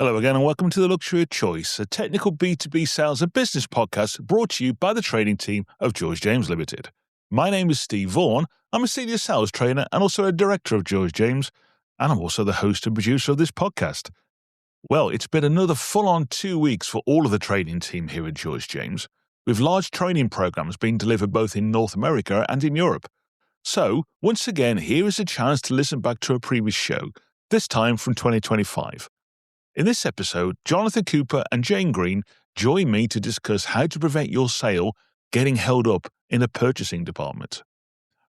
Hello again and welcome to The Luxury of Choice, a technical B2B sales and business podcast brought to you by the trading team of George James Limited. My name is Steve Vaughan. I'm a senior sales trainer and also a director of George James, and I'm also the host and producer of this podcast. Well, it's been another full-on 2 weeks for all of the trading team here at George James, with large training programs being delivered both in North America and in Europe. So, once again, here is a chance to listen back to a previous show, this time from 2025. In this episode, Jonathan Cooper and Jayne Green join me to discuss how to prevent your sale getting held up in the purchasing department.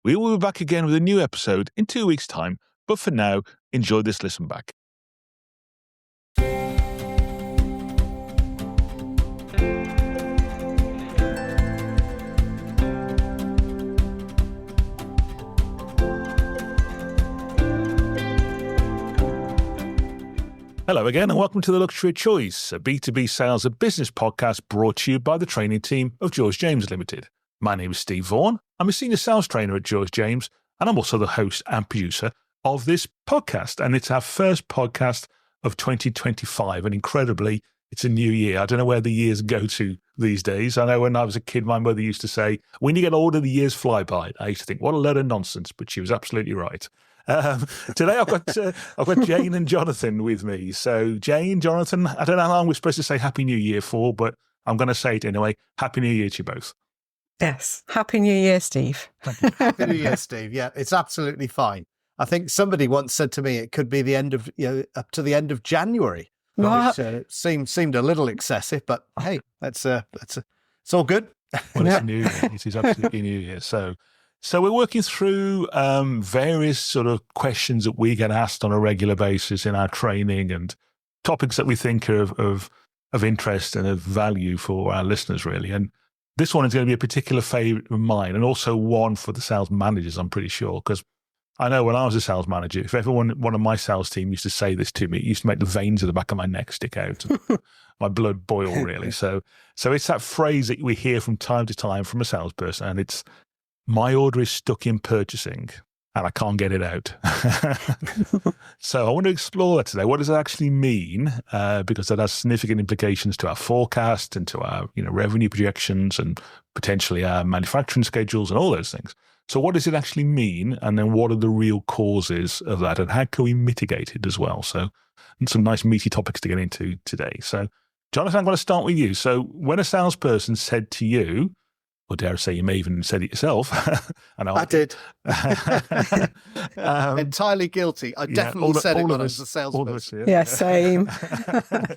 We will be back again with a new episode in 2 weeks' time, but for now, enjoy this listen back. Hello again and welcome to The Luxury of Choice, a B2B sales and business podcast brought to you by the training team of George James Limited. My name is Steve Vaughan. I'm a senior sales trainer at George James and I'm also the host and producer of this podcast. And it's our first podcast of 2025 and incredibly, it's a new year. I don't know where the years go to these days. I know when I was a kid, my mother used to say, when you get older, the years fly by. I used to think, what a load of nonsense, but she was absolutely right. Today I've got Jayne and Jonathan with me. So Jayne, Jonathan, I don't know how long we're supposed to say Happy New Year for, but I'm going to say it anyway. Happy New Year to you both. Yes. Happy New Year, Steve. Happy New Year, Steve. Yeah, it's absolutely fine. I think somebody once said to me it could be the end of, up to the end of January. What? Which seemed a little excessive, but hey, it's all good. Well, it's New Year. It is absolutely New Year. So we're working through various sort of questions that we get asked on a regular basis in our training and topics that we think are of interest and of value for our listeners, really. And this one is going to be a particular favourite of mine and also one for the sales managers, I'm pretty sure, because I know when I was a sales manager, if one of my sales team used to say this to me, it used to make the veins at the back of my neck stick out and my blood boil, really. So it's that phrase that we hear from time to time from a salesperson, and it's, my order is stuck in purchasing and I can't get it out. So I want to explore that today. What does it actually mean? Because that has significant implications to our forecast and to our revenue projections and potentially our manufacturing schedules and all those things. So what does it actually mean? And then what are the real causes of that? And how can we mitigate it as well? So some nice meaty topics to get into today. So Jonathan, I'm going to start with you. So when a salesperson said to you, or dare I say you may even have said it yourself. I did. Entirely guilty. I definitely said it when I was a salesperson. Yeah, same.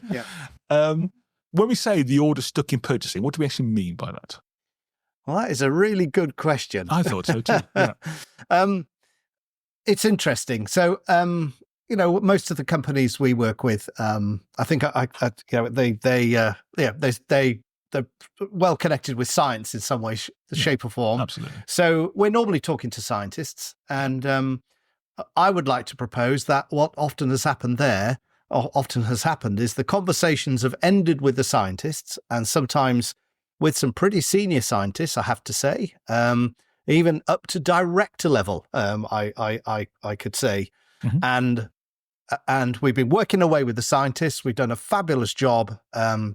Yeah. When we say the order stuck in purchasing, what do we actually mean by that? Well, that is a really good question. I thought so too. Yeah. It's interesting. So, most of the companies we work with, I think they're well connected with science in some way, shape or form. Absolutely. So we're normally talking to scientists, and I would like to propose that what often has happened is the conversations have ended with the scientists, and sometimes with some pretty senior scientists, I have to say, even up to director level, I could say. Mm-hmm. And we've been working away with the scientists. We've done a fabulous job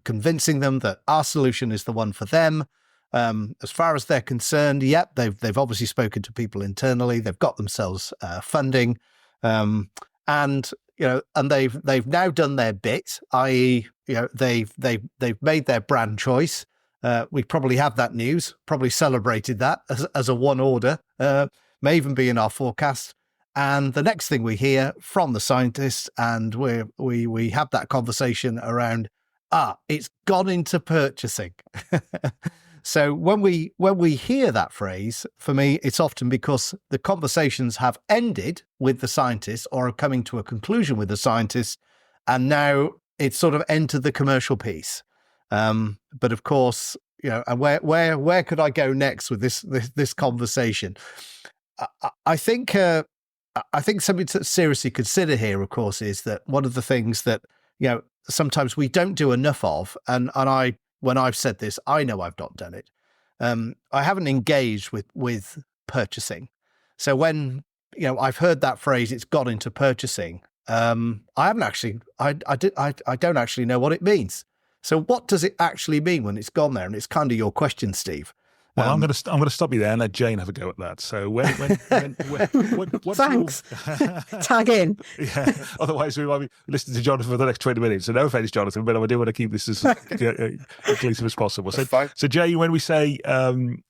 convincing them that our solution is the one for them. As far as they're concerned, they've obviously spoken to people internally. They've got themselves funding, and they've now done their bit. I.e., they've made their brand choice. We probably have that news. Probably celebrated that as a one order. May even be in our forecast. And the next thing we hear from the scientists, and we have that conversation around, it's gone into purchasing. So when we hear that phrase, for me, it's often because the conversations have ended with the scientists or are coming to a conclusion with the scientists, and now it's sort of entered the commercial piece. But of course, and where could I go next with this conversation? I think something to seriously consider here, of course, is that one of the things that, sometimes we don't do enough of, and when I've said this, I know I've not done it. I haven't engaged with purchasing. So when, I've heard that phrase, it's got into purchasing, I haven't actually. I don't actually know what it means. So what does it actually mean when it's gone there? And it's kind of your question, Steve. Well, I'm going to stop you there and let Jayne have a go at that. So what's Thanks. Tag in. Yeah. Otherwise, we might be listening to Jonathan for the next 20 minutes. So no offense, Jonathan, but I do want to keep this as inclusive as possible. So Jay, when we say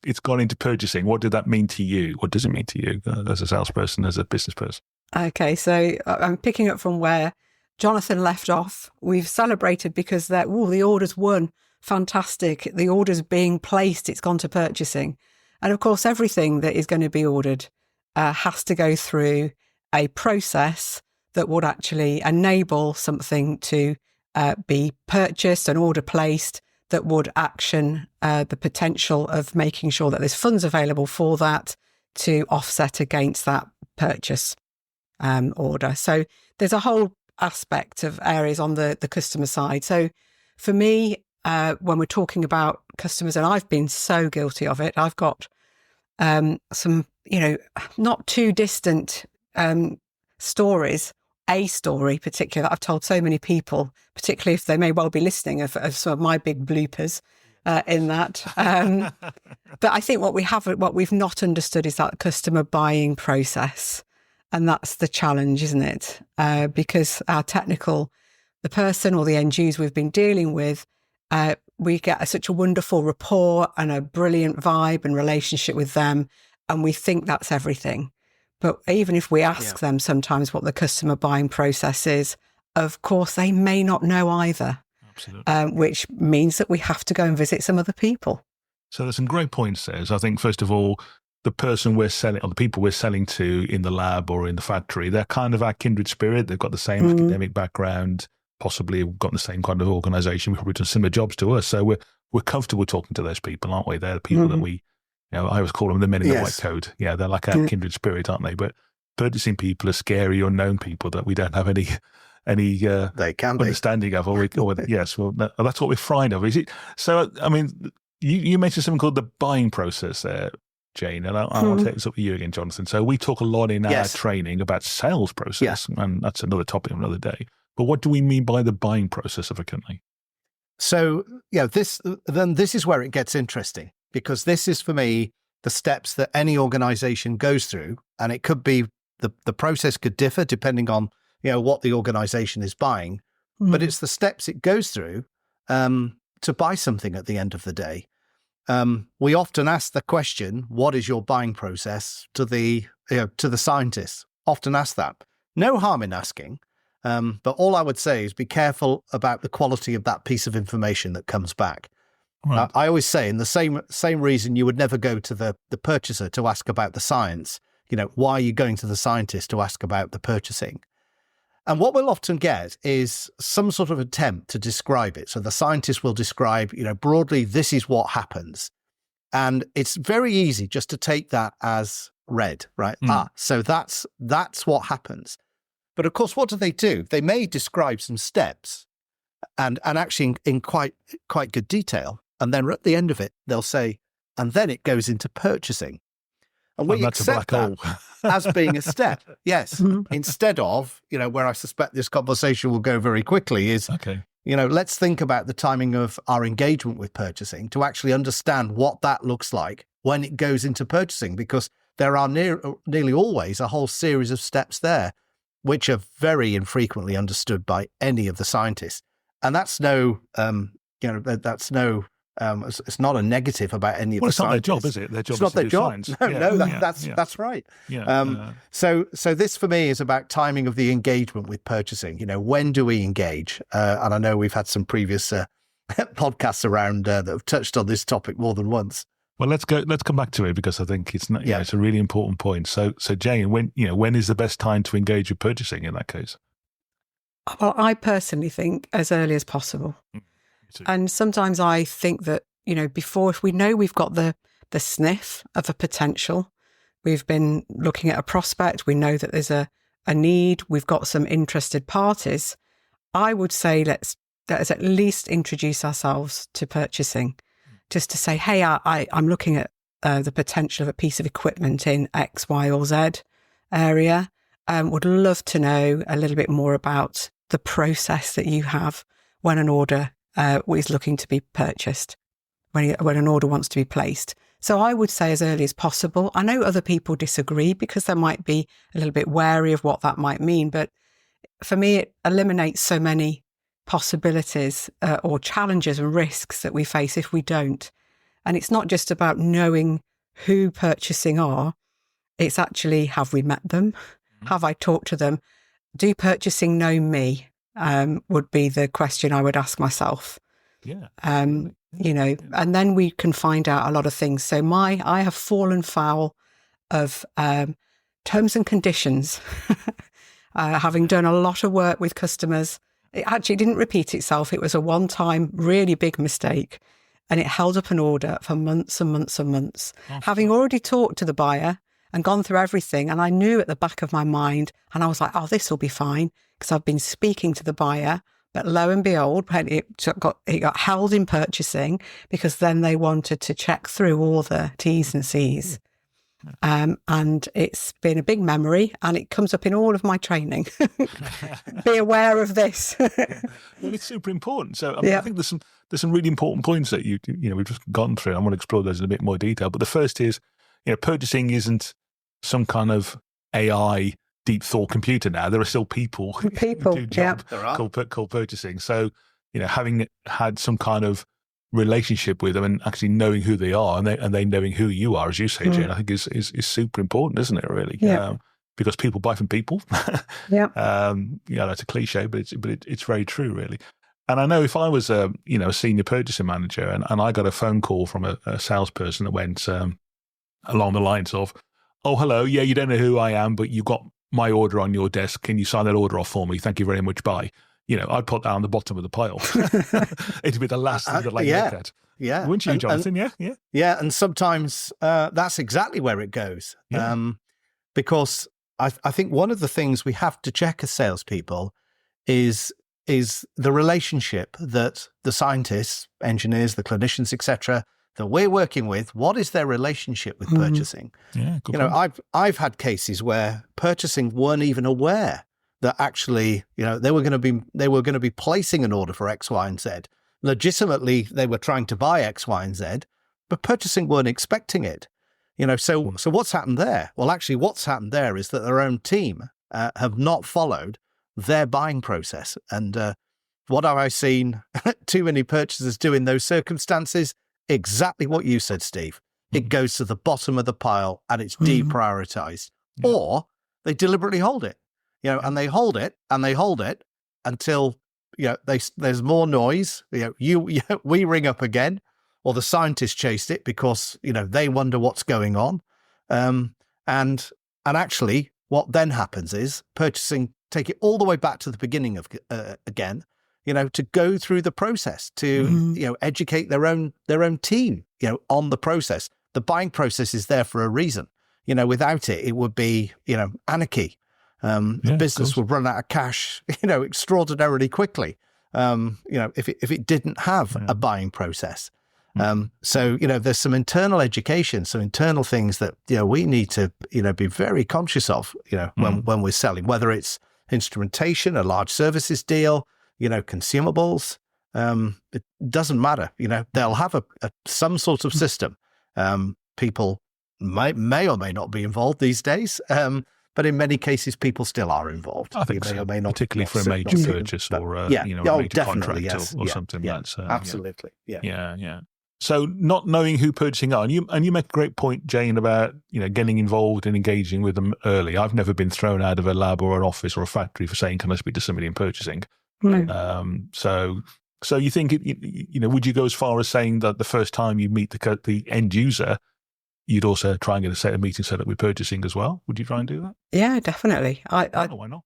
it's gone into purchasing, what did that mean to you? What does it mean to you as a salesperson, as a business person? Okay, so I'm picking up from where Jonathan left off. We've celebrated because the order's won. Fantastic. The order's being placed. It's gone to purchasing. And of course, everything that is going to be ordered has to go through a process that would actually enable something to be purchased, an order placed, that would action the potential of making sure that there's funds available for that to offset against that purchase order. So there's a whole aspect of areas on the customer side. So for me, when we're talking about customers, and I've been so guilty of it, I've got some, not too distant stories, a story particularly that I've told so many people, particularly if they may well be listening, of some of my big bloopers in that. But I think what we've not understood is that customer buying process. And that's the challenge, isn't it? Because the person or the end user we've been dealing with, we get such a wonderful rapport and a brilliant vibe and relationship with them. And we think that's everything. But even if we ask them sometimes what the customer buying process is, of course, they may not know either. Absolutely. Which means that we have to go and visit some other people. So there's some great points there. So I think, first of all, the person we're selling, or the people we're selling to in the lab or in the factory, they're kind of our kindred spirit. They've got the same academic background, possibly got the same kind of organisation. We've probably done similar jobs to us. So we're comfortable talking to those people, aren't we? They're the people that we, I always call them the men in the white coat. Yeah, they're like our kindred spirit, aren't they? But purchasing people are scary, unknown people that we don't have any they can understanding of. Yes, well, that's what we're frightened of. Is it? So, I mean, you mentioned something called the buying process there, Jayne, and I want to take this up with you again, Jonathan. So we talk a lot in our training about sales process, and that's another topic of another day. But what do we mean by the buying process of a company? So, this is where it gets interesting, because this is, for me, the steps that any organization goes through, and it could be the process could differ depending on what the organization is buying, but it's the steps it goes through to buy something at the end of the day. We often ask the question, "What is your buying process?" to the scientists. Often ask that. No harm in asking, but all I would say is be careful about the quality of that piece of information that comes back. Right. I always say, in the same reason you would never go to the purchaser to ask about the science. Why are you going to the scientist to ask about the purchasing? And what we'll often get is some sort of attempt to describe it. So the scientist will describe, broadly, this is what happens. And it's very easy just to take that as read, right? So that's what happens. But of course, what do? They may describe some steps and actually in quite good detail. And then at the end of it, they'll say, and then it goes into purchasing. And we accept that as being a step. Yes. Instead of, where I suspect this conversation will go very quickly is, let's think about the timing of our engagement with purchasing to actually understand what that looks like when it goes into purchasing, because there are nearly always a whole series of steps there, which are very infrequently understood by any of the scientists. And that's it's not a negative about any of the scientists. It's not their job, is it? Their job it's not their job. Science. That's right. So this for me is about timing of the engagement with purchasing. When do we engage? And I know we've had some previous podcasts around that have touched on this topic more than once. Well, let's come back to it, because I think it's not. It's a really important point. So Jayne, when is the best time to engage with purchasing in that case? Well, I personally think as early as possible. And sometimes I think that, before, if we know we've got the sniff of a potential, we've been looking at a prospect, we know that there's a need, we've got some interested parties, I would say let's at least introduce ourselves to purchasing, just to say, hey, I'm looking at the potential of a piece of equipment in X, Y, or Z area. would love to know a little bit more about the process that you have when an order is looking to be purchased, when an order wants to be placed. So I would say as early as possible. I know other people disagree because they might be a little bit wary of what that might mean. But for me, it eliminates so many possibilities or challenges and risks that we face if we don't. And it's not just about knowing who purchasing are. It's actually, have we met them? Have I talked to them? Do purchasing know me? Would be the question I would ask myself. Yeah. You know, and then we can find out a lot of things. So I have fallen foul of terms and conditions, having done a lot of work with customers. It actually didn't repeat itself. It was a one-time, really big mistake. And it held up an order for months and months and months. Having already talked to the buyer and gone through everything, and I knew at the back of my mind, and I was like, oh, this will be fine, because I've been speaking to the buyer. But lo and behold, it got held in purchasing because then they wanted to check through all the T's and C's. And it's been a big memory, and it comes up in all of my training. Be aware of this. Well, it's super important. So I think there's some really important points that we've just gone through. I want to explore those in a bit more detail. But the first is, purchasing isn't some kind of AI deep thought computer now. There are still people who do job called purchasing. So, having had some kind of relationship with them and actually knowing who they are and they knowing who you are, as you say, Jayne, I think is super important, isn't it? Really, because people buy from people. That's a cliche, but it's very true, really. And I know if I was a senior purchasing manager and I got a phone call from a salesperson that went along the lines of, "Oh, hello, yeah, you don't know who I am, but you've got my order on your desk. Can you sign that order off for me? Thank you very much. Bye." I'd put that on the bottom of the pile. It'd be the last thing that I look at. Yeah. Wouldn't you, Jonathan? Yeah. And sometimes that's exactly where it goes. Yeah. Because I think one of the things we have to check as salespeople is the relationship that the scientists, engineers, the clinicians, etc., that we're working with. What is their relationship with purchasing? Yeah, good point. I've had cases where purchasing weren't even aware that actually, they were going to be placing an order for X, Y, and Z. Legitimately, they were trying to buy X, Y, and Z, but purchasing weren't expecting it. So what's happened there? Well, actually, what's happened there is that their own team have not followed their buying process. And what have I seen too many purchasers do in those circumstances? Exactly what you said, Steve. It goes to the bottom of the pile and it's deprioritized, or they deliberately hold it. And they hold it and they hold it until, there's more noise. We ring up again, or the scientists chased it because, they wonder what's going on. And actually what then happens is purchasing take it all the way back to the beginning of again, to go through the process, to, educate their own team, on the process. The buying process is there for a reason. Without it, it would be, anarchy. The business would run out of cash, extraordinarily quickly, if it didn't have a buying process. So, there's some internal education, some internal things that, we need to, be very conscious of, when we're selling, whether it's instrumentation, a large services deal, consumables, it doesn't matter. They'll have some sort of system. People may or may not be involved these days. But in many cases, people still are involved. I think so, particularly for a major purchase or a major contract or something. That's absolutely. Yeah. So not knowing who purchasing are, and you make a great point, Jayne, about getting involved and engaging with them early. I've never been thrown out of a lab or an office or a factory for saying, "Can I speak to somebody in purchasing?" No. So you think would you go as far as saying that the first time you meet the end user, you'd also try and get a set of meetings set up with purchasing as well? Would you try and do that? Yeah, definitely. Why not?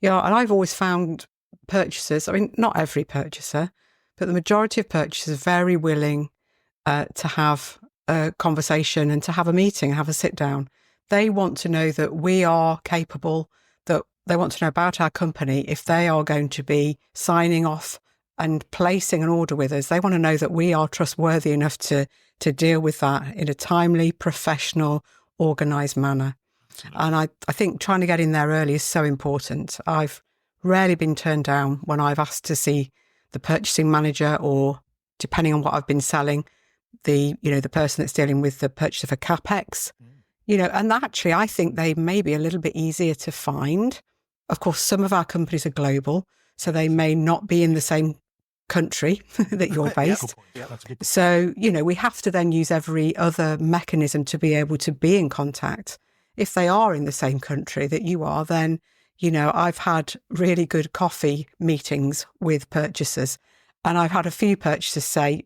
Yeah, and I've always found purchasers, not every purchaser, but the majority of purchasers very willing to have a conversation and to have a meeting, have a sit down. They want to know that we are capable, that they want to know about our company. If they are going to be signing off and placing an order with us, they want to know that we are trustworthy enough to deal with that in a timely, professional, organised manner. Absolutely. And I think trying to get in there early is so important. I've rarely been turned down when I've asked to see the purchasing manager, or depending on what I've been selling, the person that's dealing with the purchase of a CapEx, and actually I think they may be a little bit easier to find. Of course, some of our companies are global, so they may not be in the same country that you're based. Yeah, that's a good point. So, we have to then use every other mechanism to be able to be in contact. If they are in the same country that you are, then, I've had really good coffee meetings with purchasers, and I've had a few purchasers say,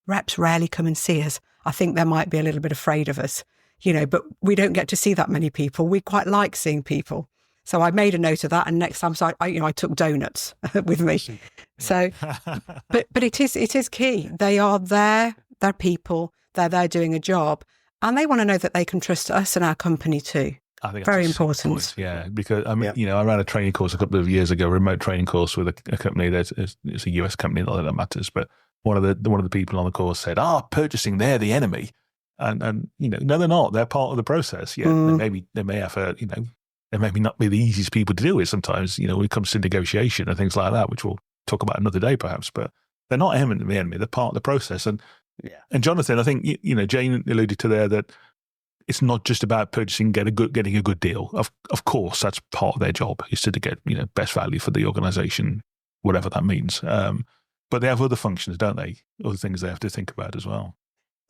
reps rarely come and see us. I think they might be a little bit afraid of us, but we don't get to see that many people. We quite like seeing people. So I made a note of that, and next time, I took donuts with me. So, but it is key. They are there. They're people. They're there doing a job, and they want to know that they can trust us and our company too. I think Very that's important. point, yeah, because I ran a training course a couple of years ago, a remote training course with a company it's a US company, not that it matters, but one of the people on the course said, purchasing, they're the enemy. And no, they're not. They're part of the process. Yeah, they may have they maybe not be the easiest people to deal with sometimes, when it comes to negotiation and things like that, which we'll talk about another day perhaps, but they're not eminently the enemy. They're part of the process. And Jonathan, I think, Jayne alluded to there that it's not just about purchasing, getting a good deal. Of course, that's part of their job, is to get, best value for the organization, whatever that means. But they have other functions, don't they? Other things they have to think about as well.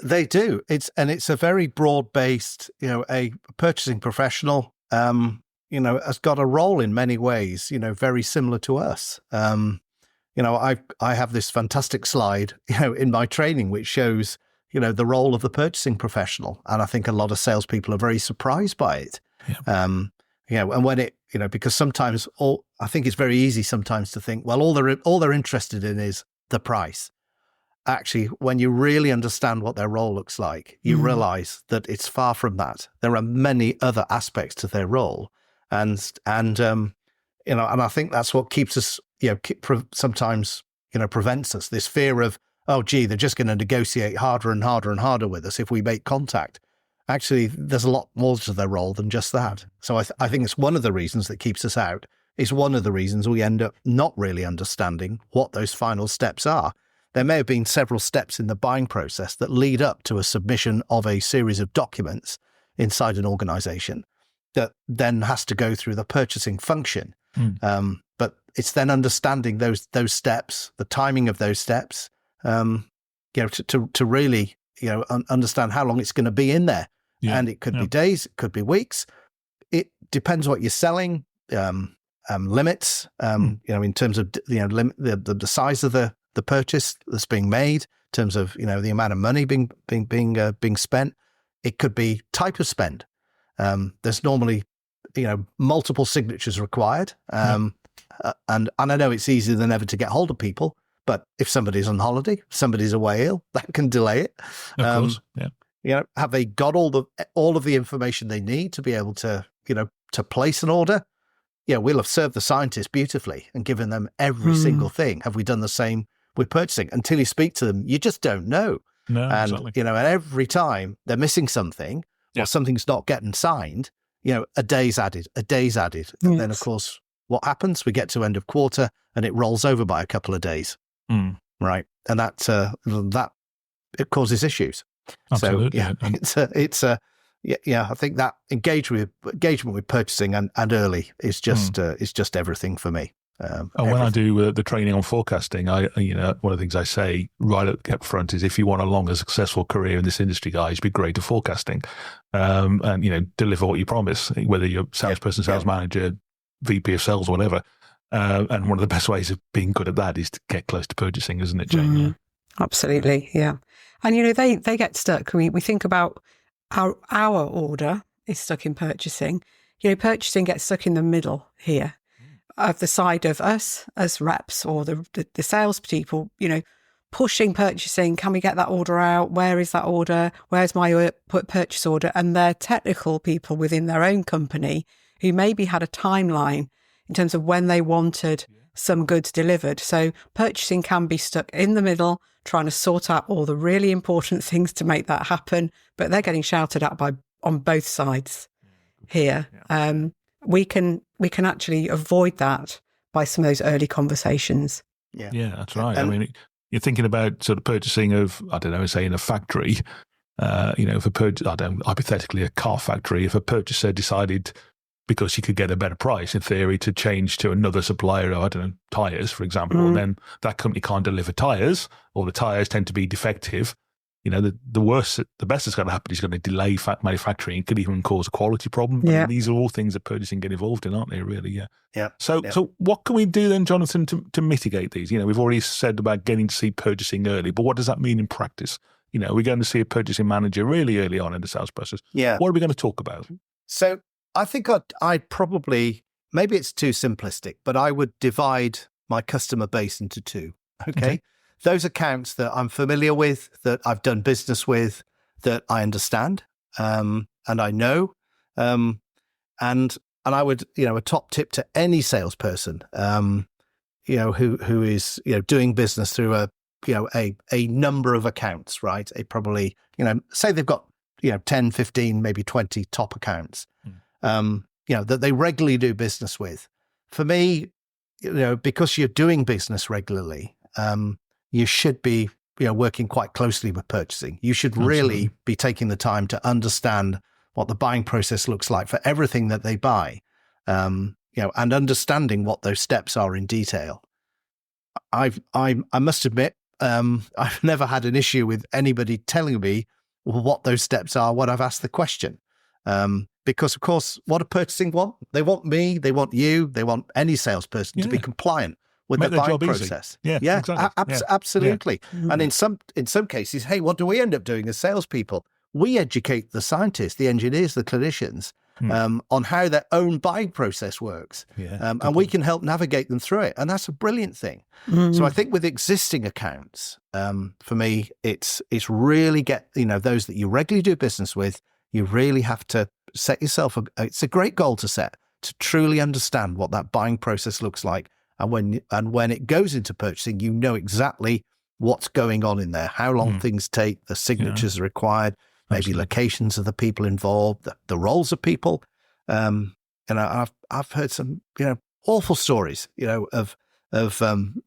They do. It's a very broad-based, a purchasing professional, has got a role in many ways, very similar to us. I have this fantastic slide, in my training, which shows, the role of the purchasing professional. And I think a lot of salespeople are very surprised by it. Yeah. And when it, because sometimes I think it's very easy sometimes to think, well, all they're interested in is the price. Actually, when you really understand what their role looks like, you realize that it's far from that. There are many other aspects to their role. And I think that's what keeps us, sometimes, prevents us, this fear of, oh, gee, they're just going to negotiate harder and harder and harder with us if we make contact. Actually, there's a lot more to their role than just that. So I think it's one of the reasons that keeps us out. It's one of the reasons we end up not really understanding what those final steps are. There may have been several steps in the buying process that lead up to a submission of a series of documents inside an organization that then has to go through the purchasing function. But it's then understanding those steps, the timing of those steps, to really, understand how long it's going to be in there. Yeah. And it could be days, it could be weeks. It depends what you're selling, limits, in terms of, the size of the purchase that's being made, in terms of, the amount of money being spent. It could be type of spend. There's normally, multiple signatures required. And I know it's easier than ever to get hold of people, but if somebody's on holiday, somebody's away ill, that can delay it. Of course, yeah. Have they got all of the information they need to be able to, to place an order? Yeah, we'll have served the scientists beautifully and given them every single thing. Have we done the same with purchasing? Until you speak to them, you just don't know. No, and, exactly. and every time they're missing something or something's not getting signed, a day's added. And then, of course, what happens? We get to end of quarter and it rolls over by a couple of days. Right. And that it causes issues. Absolutely. So I think that engagement with purchasing and early is just everything for me. And when I do the training on forecasting, one of the things I say right up front is, if you want a long and successful career in this industry, guys, be great at forecasting, and deliver what you promise, whether you're salesperson, sales manager, VP of sales, whatever. And one of the best ways of being good at that is to get close to purchasing, isn't it, Jayne? Absolutely, yeah. And they get stuck. We think about our order is stuck in purchasing. Purchasing gets stuck in the middle here of the side of us as reps or the salespeople, pushing purchasing. Can we get that order out? Where is that order? Where's my purchase order? And they're technical people within their own company who maybe had a timeline in terms of when they wanted some goods delivered. So purchasing can be stuck in the middle, trying to sort out all the really important things to make that happen, but they're getting shouted at on both sides. here. We can actually avoid that by some of those early conversations. Yeah, that's right. I mean, you're thinking about sort of purchasing of, I don't know, say in a factory, if hypothetically a car factory, if a purchaser decided because he could get a better price in theory to change to another supplier of, I don't know, tyres, for example, and then that company can't deliver tyres, or the tyres tend to be defective, the best that's going to happen is going to delay manufacturing. It could even cause a quality problem. Yeah. I mean, these are all things that purchasing get involved in, aren't they, really? Yeah. Yeah. So what can we do then, Jonathan, to mitigate these? We've already said about getting to see purchasing early, but what does that mean in practice? We're going to see a purchasing manager really early on in the sales process. Yeah. What are we going to talk about? So I think I'd probably, maybe it's too simplistic, but I would divide my customer base into two. Okay. Those accounts that I'm familiar with, that I've done business with, that I understand, and I know, and I would, a top tip to any salesperson, who is, doing business through a number of accounts, right? Probably, say they've got, 10, 15, maybe 20 top accounts, that they regularly do business with. For me, because you're doing business regularly, you should be, working quite closely with purchasing. You should really be taking the time to understand what the buying process looks like for everything that they buy, and understanding what those steps are in detail. I must admit, I've never had an issue with anybody telling me what those steps are when I've asked the question. Because, of course, what do purchasing want? They want me, they want you, they want any salesperson to be compliant with the buying process. Easy. Yeah, exactly. Absolutely. Yeah. And in some cases, hey, what do we end up doing as salespeople? We educate the scientists, the engineers, the clinicians on how their own buying process works. Yeah, and we can help navigate them through it. And that's a brilliant thing. So I think with existing accounts, for me, it's really get, those that you regularly do business with, you really have to set yourself, it's a great goal to set, to truly understand what that buying process looks like. And when it goes into purchasing, you know exactly what's going on in there, how long things take, the signatures are required, maybe locations of the people involved, the roles of people. And I've heard some, awful stories, of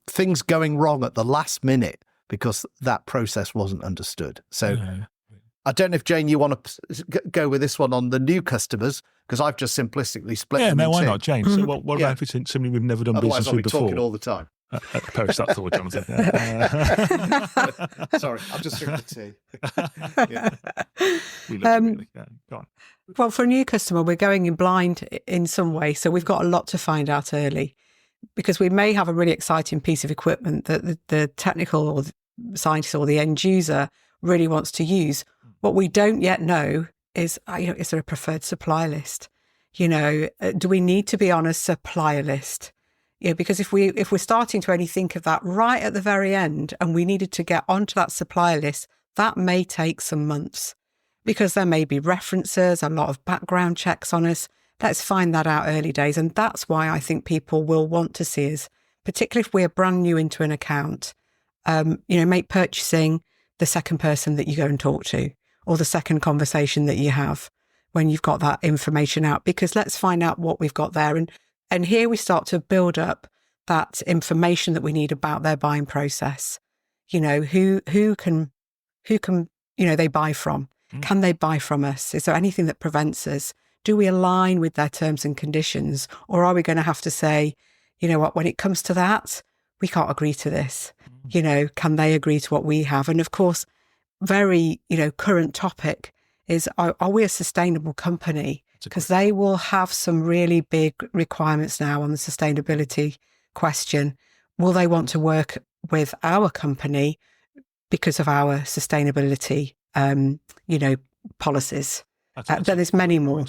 things going wrong at the last minute because that process wasn't understood. So I don't know if, Jayne, you want to go with this one on the new customers, because I've just simplistically split them in two. Why not, Jayne? So what about if it's somebody we've never done Otherwise, business I'll be with before? talking all the time. Perish that thought, Jonathan. Sorry, I'm just drinking tea. We love you, really. Go on. Well, for a new customer, we're going in blind in some way. So we've got a lot to find out early, because we may have a really exciting piece of equipment that the technical or the scientist or the end user really wants to use. What we don't yet know is, is there a preferred supplier list? Do we need to be on a supplier list? Because if we're starting to only think of that right at the very end, and we needed to get onto that supplier list, that may take some months, because there may be references, a lot of background checks on us. Let's find that out early days. And that's why I think people will want to see us, particularly if we're brand new into an account, make purchasing the second person that you go and talk to, or the second conversation that you have when you've got that information out, because let's find out what we've got there. And here we start to build up that information that we need about their buying process. Who can they buy from? Can they buy from us? Is there anything that prevents us? Do we align with their terms and conditions? Or are we going to have to say, when it comes to that, we can't agree to this. Can they agree to what we have? And of course, very, current topic is, are we a sustainable company? Because they will have some really big requirements now on the sustainability question. Will they want to work with our company because of our sustainability, policies? Then there's many more.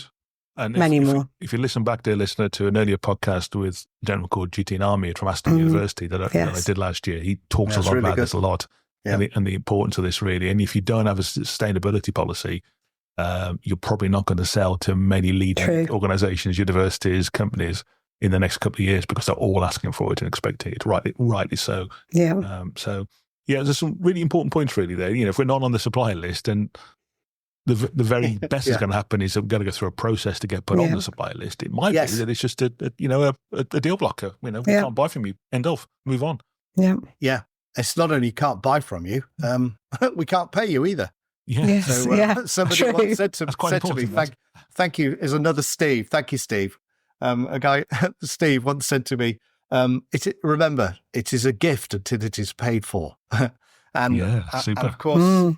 And more. If you listen back, dear listener, to an earlier podcast with a gentleman called Jayne Army from Aston University that I did last year, he talks a lot about this a lot, and the importance of this, really. And if you don't have a sustainability policy, you're probably not going to sell to many leading organisations, universities, companies in the next couple of years, because they're all asking for it and expecting it, rightly so. Yeah. There's some really important points really there. If we're not on the supplier list, and the very best that's going to happen is I'm going to go through a process to get put on the supplier list. It might be that it's just a deal blocker. We can't buy from you. End of. Move on. Yeah. Yeah. It's not only can't buy from you, we can't pay you either. Yeah. Yes. So somebody once said to me, thank you, is another Steve. Thank you, Steve. A guy, Steve, once said to me, remember, it is a gift until it is paid for. and of course,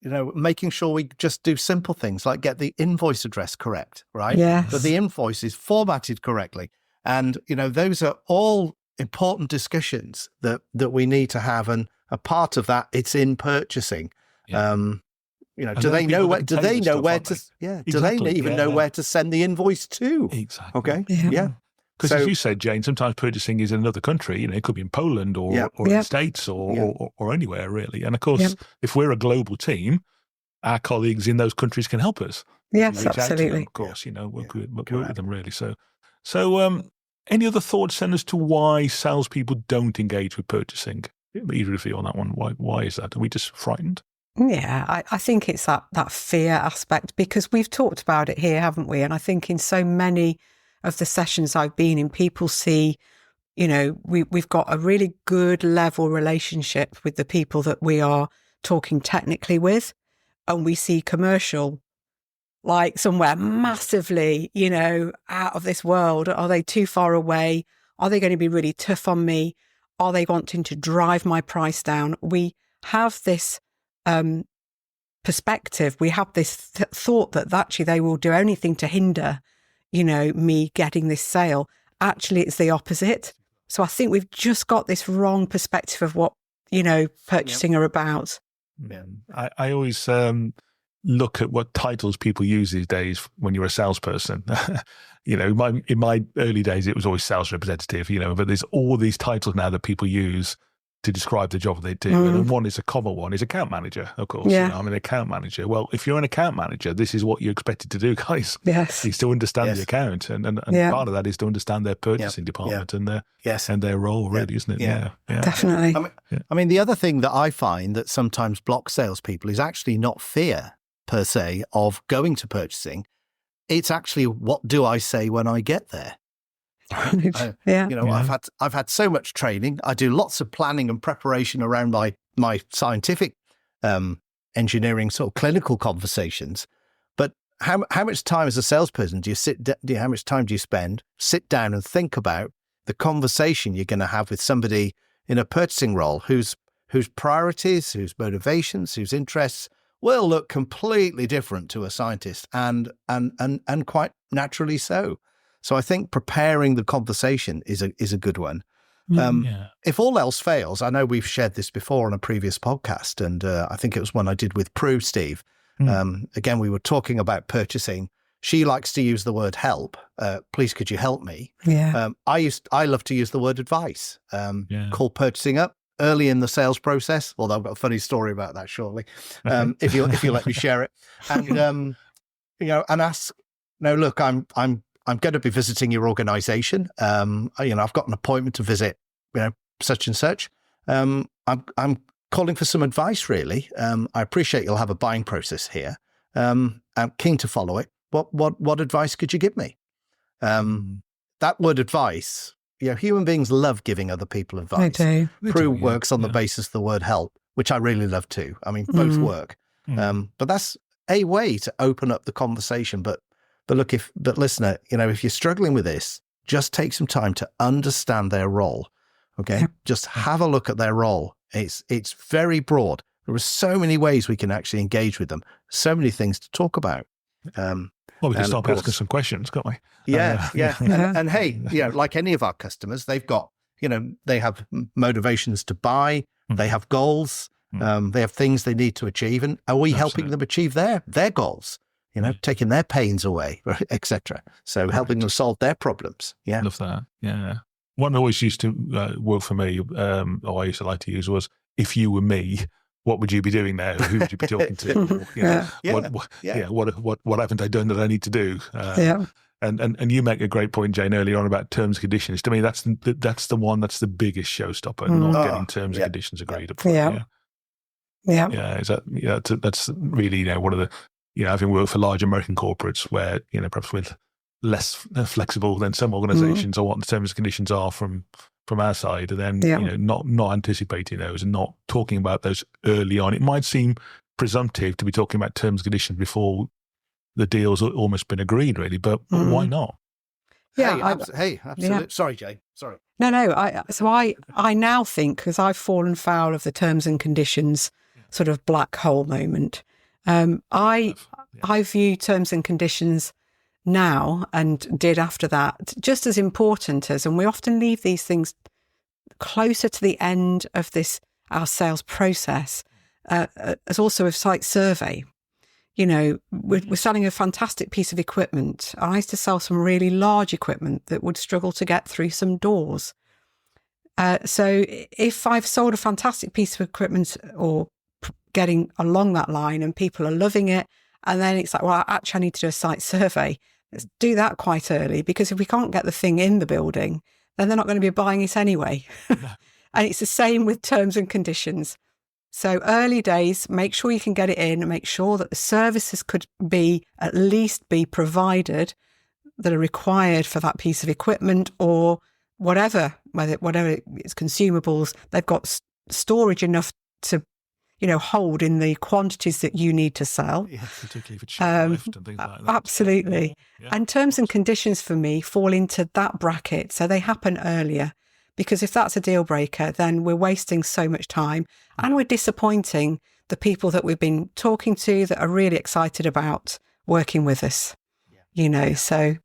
making sure we just do simple things like get the invoice address correct, right? Yes. That the invoice is formatted correctly. And, those are all important discussions that we need to have. And a part of that, it's in purchasing. Yeah. Do they know where to send the invoice to? Exactly. Okay. Yeah. Because as you said, Jayne, sometimes purchasing is in another country. It could be in Poland or in the States or anywhere really. And of course, if we're a global team, our colleagues in those countries can help us. Yes, absolutely. Them, of course, work with them really. So any other thoughts then as to why salespeople don't engage with purchasing? Either of you on that one. Why is that? Are we just frightened? Yeah, I think it's that fear aspect, because we've talked about it here, haven't we? And I think in so many of the sessions I've been in, people see, we've got a really good level relationship with the people that we are talking technically with, and we see commercial like somewhere massively, out of this world. Are they too far away? Are they going to be really tough on me? Are they wanting to drive my price down? We have this perspective. We have this thought that actually they will do anything to hinder, me getting this sale. Actually, it's the opposite. So I think we've just got this wrong perspective of what, purchasing are about. Yeah. I always look at what titles people use these days when you're a salesperson. In my early days, it was always sales representative, but there's all these titles now that people use to describe the job they do. And one is a common one is account manager, of course. Yeah. I'm an account manager. Well, if you're an account manager, this is what you're expected to do, guys. Yes. Is to understand the account. And part of that is to understand their purchasing department and their role, really, isn't it? Yeah. Definitely. I mean, the other thing that I find that sometimes blocks salespeople is actually not fear, per se, of going to purchasing. It's actually, what do I say when I get there? I've had so much training. I do lots of planning and preparation around my scientific engineering sort of clinical conversations. But how much time as a salesperson how much time do you sit down and think about the conversation you're going to have with somebody in a purchasing role whose priorities, whose motivations, whose interests will look completely different to a scientist, and quite naturally so. So I think preparing the conversation is a good one. If all else fails, I know we've shared this before on a previous podcast, and I think it was one I did with Prue, Steve. Again, we were talking about purchasing. She likes to use the word help. Please, could you help me? Yeah. I love to use the word advice. Call purchasing up early in the sales process. Although I've got a funny story about that shortly. If you let me share it, and and ask. No, look, I'm going to be visiting your organization. I've got an appointment to visit, such and such. I'm calling for some advice, really. I appreciate you'll have a buying process here. I'm keen to follow it. What advice could you give me? That word advice, human beings love giving other people advice. They do. Prue works on the basis of the word help, which I really love too. I mean, both work. But that's a way to open up the conversation. But look, listener, if you're struggling with this, just take some time to understand their role. Okay. Yeah. Just have a look at their role. It's very broad. There are so many ways we can actually engage with them. So many things to talk about. We can start asking some questions, can't we? Yeah. And hey, like any of our customers, they've got, they have motivations to buy. They have goals. They have things they need to achieve. And are we helping them achieve their goals? Taking their pains away, etc. So helping them solve their problems. Yeah. Love that. Yeah. One always used to work for me, or I used to like to use, was, if you were me, what would you be doing now? Who would you be talking to? What haven't I done that I need to do? And you make a great point, Jayne, earlier on about terms and conditions. To me, that's the one that's the biggest showstopper. Not getting terms and conditions agreed upon. That's really one of the having worked for large American corporates where, perhaps with less flexible than some organizations or what the terms and conditions are from our side, and then, not anticipating those and not talking about those early on. It might seem presumptive to be talking about terms and conditions before the deal's almost been agreed, really, but why not? Yeah. Absolutely. Yeah. Sorry, Jayne. Sorry. No. I now think, because I've fallen foul of the terms and conditions sort of black hole moment, I view terms and conditions now, and did after that, just as important as, and we often leave these things closer to the end of our sales process, as also a site survey. We're selling a fantastic piece of equipment. I used to sell some really large equipment that would struggle to get through some doors. So if I've sold a fantastic piece of equipment or getting along that line and people are loving it, and then it's like, well, actually I need to do a site survey. Let's do that quite early, because if we can't get the thing in the building, then they're not going to be buying it anyway. No. And it's the same with terms and conditions. So early days, make sure you can get it in and make sure that the services could at least be provided that are required for that piece of equipment, or whatever it's consumables, they've got storage enough to, hold in the quantities that you need to sell. Yeah, particularly for and things like that. Absolutely. Yeah. And terms and conditions for me fall into that bracket. So they happen earlier. Because if that's a deal breaker, then we're wasting so much time and we're disappointing the people that we've been talking to that are really excited about working with us. So.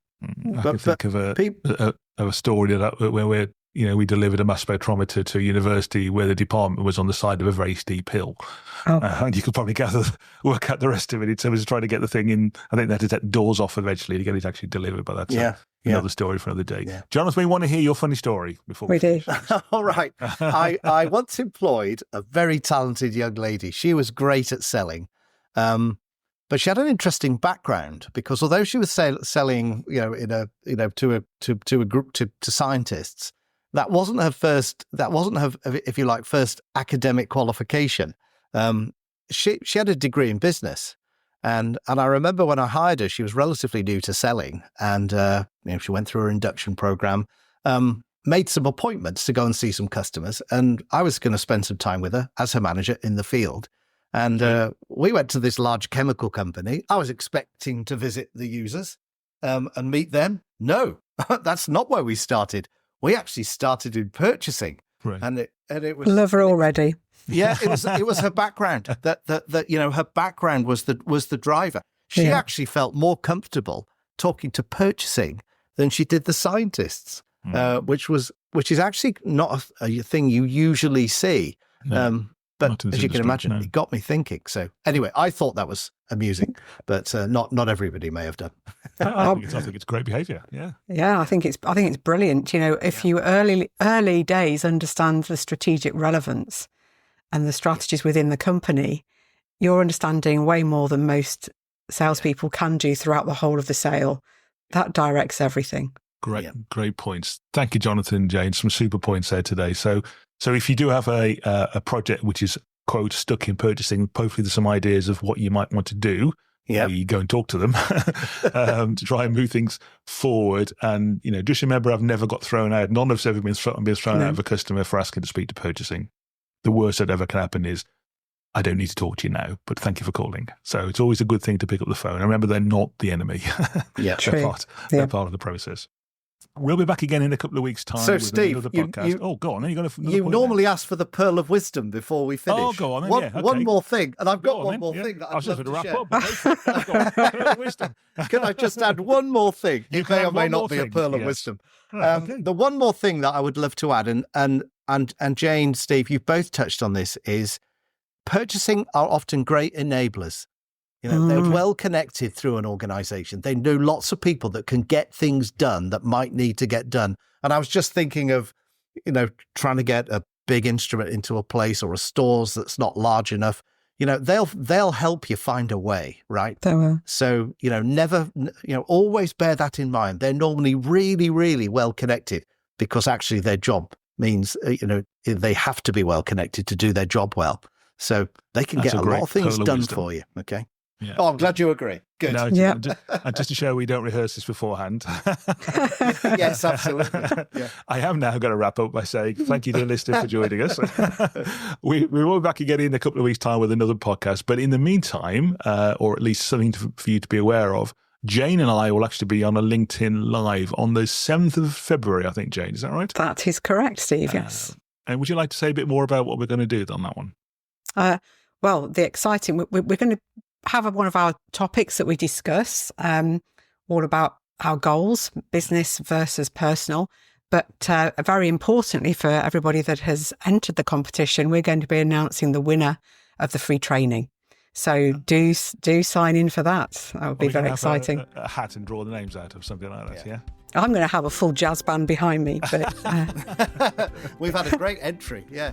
I can think of a story where we delivered a mass spectrometer to a university where the department was on the side of a very steep hill. Oh. And you could probably work out the rest of it in terms of trying to get the thing in. I think they had to take the doors off eventually to get it actually delivered, but that's another story for another day. Yeah. Jonathan, we want to hear your funny story before we do. All right. I once employed a very talented young lady. She was great at selling. But she had an interesting background, because although she was selling, to a group, to scientists, that wasn't her first, if you like, first academic qualification. She had a degree in business. And I remember when I hired her, she was relatively new to selling. And, she went through her induction program, made some appointments to go and see some customers. And I was going to spend some time with her as her manager in the field. And we went to this large chemical company. I was expecting to visit the users and meet them. No, that's not where we started. We actually started in purchasing, right. and it was love her already. Yeah, it was her background that her background was the driver. She actually felt more comfortable talking to purchasing than she did the scientists, which is actually not a thing you usually see. No. But as you can imagine, it got me thinking. So anyway, I thought that was amusing, but not everybody may have done. I think it's great behaviour. Yeah. Yeah, I think it's brilliant. If you early days understand the strategic relevance and the strategies within the company, you're understanding way more than most salespeople can do throughout the whole of the sale. That directs everything. Great points. Thank you, Jonathan and Jayne. Some super points there today. So if you do have a project which is, quote, stuck in purchasing, hopefully there's some ideas of what you might want to do. Yeah, you go and talk to them to try and move things forward. And just remember, I've never got thrown out. None of us ever been thrown out of a customer for asking to speak to purchasing. The worst that ever can happen is, I don't need to talk to you now, but thank you for calling. So it's always a good thing to pick up the phone. And remember, they're not the enemy. Yeah, they're part of the process. We'll be back again in a couple of weeks' time. So, with Steve, another podcast. Go on. You normally ask for the pearl of wisdom before we finish. Oh, go on. Then, okay. One more thing, and I've got one more thing that I'd love to share. Pearl of wisdom. Can I just add one more thing? It may or may not be a pearl of wisdom. Okay. The one more thing that I would love to add, and Jayne, Steve, you've both touched on this, is purchasing are often great enablers. They're well connected through an organization. They know lots of people that can get things done that might need to get done. And I was just thinking of, trying to get a big instrument into a place or a stores that's not large enough. They'll help you find a way, right? They will. So, never, always bear that in mind. They're normally really, really well connected, because actually their job means, they have to be well connected to do their job well. So they can get a lot of things done for you. Okay. Yeah. Oh, I'm glad you agree. Good. No, Yeah. and just to show we don't rehearse this beforehand. Yes, absolutely. Yeah. I am now going to wrap up by saying thank you to the listener for joining us. we will be back again in a couple of weeks' time with another podcast. But in the meantime, or at least something for you to be aware of, Jayne and I will actually be on a LinkedIn Live on the 7th of February, I think, Jayne. Is that right? That is correct, Steve, yes. And would you like to say a bit more about what we're going to do on that one? Well, we're going to have one of our topics that we discuss, all about our goals, business versus personal. But very importantly for everybody that has entered the competition, we're going to be announcing the winner of the free training. So do sign in for that. That would be very exciting. A hat and draw the names out of something like that, yeah? I'm going to have a full jazz band behind me. But We've had a great entry, yeah.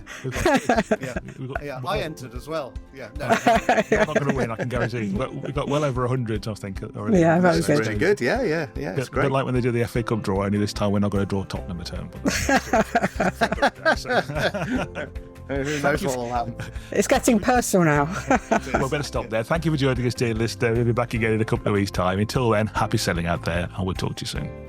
I entered as well. Yeah, no. I'm not going to win, I can guarantee. But we've got well over 100, I think, already. Yeah, very That's good. really good. Yeah. It's great. But like when they do the FA Cup draw, only this time we're not going to draw Tottenham at home. Who knows what will happen? It's getting personal now. Well, better stop there. Thank you for joining us, dear listener. We'll be back again in a couple of weeks' time. Until then, happy selling out there, and we'll talk to you soon.